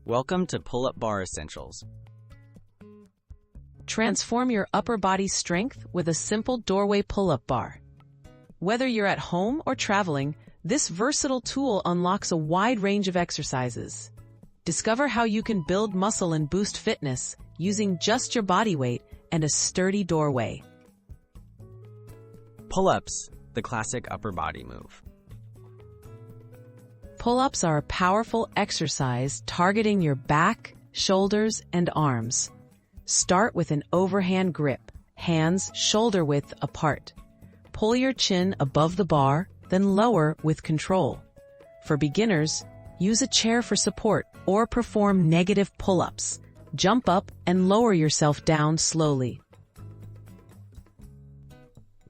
Welcome to Pull-Up Bar Essentials. Transform your upper body strength with a simple doorway pull-up bar. Whether you're at home or traveling, this versatile tool unlocks a wide range of exercises. Discover how you can build muscle and boost fitness using just your body weight and a sturdy doorway. Pull-ups, the classic upper body move. Pull-ups are a powerful exercise targeting your back, shoulders, and arms. Start with an overhand grip, hands shoulder width apart. Pull your chin above the bar, then lower with control. For beginners, use a chair for support or perform negative pull-ups. Jump up and lower yourself down slowly.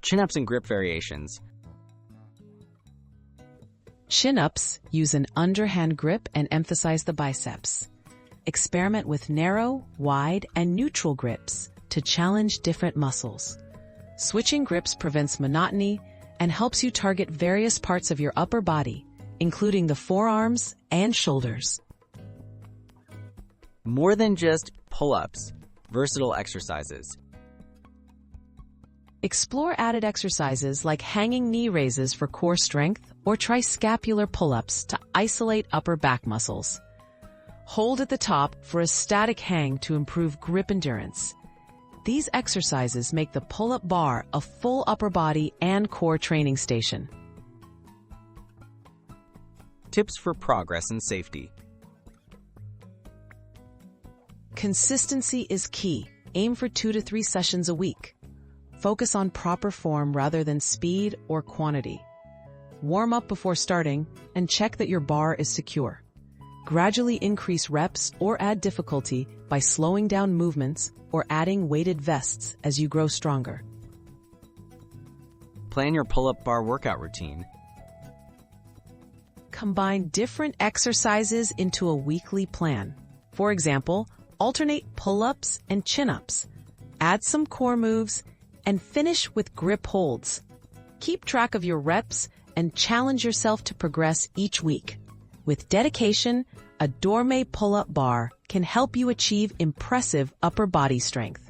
Chin-ups and grip variations. Chin-ups use an underhand grip and emphasize the biceps. Experiment with narrow, wide, and neutral grips to challenge different muscles. Switching grips prevents monotony and helps you target various parts of your upper body, including the forearms and shoulders. More than just pull-ups, versatile exercises. Explore added exercises like hanging knee raises for core strength or try scapular pull-ups to isolate upper back muscles. Hold at the top for a static hang to improve grip endurance. These exercises make the pull-up bar a full upper body and core training station. Tips for progress and safety. Consistency is key. Aim for 2 to 3 sessions a week. Focus on proper form rather than speed or quantity. Warm up before starting and check that your bar is secure. Gradually increase reps or add difficulty by slowing down movements or adding weighted vests as you grow stronger. Plan your pull-up bar workout routine. Combine different exercises into a weekly plan. For example, alternate pull-ups and chin-ups. Add some core moves and finish with grip holds. Keep track of your reps and challenge yourself to progress each week. With dedication, a doorway pull-up bar can help you achieve impressive upper body strength.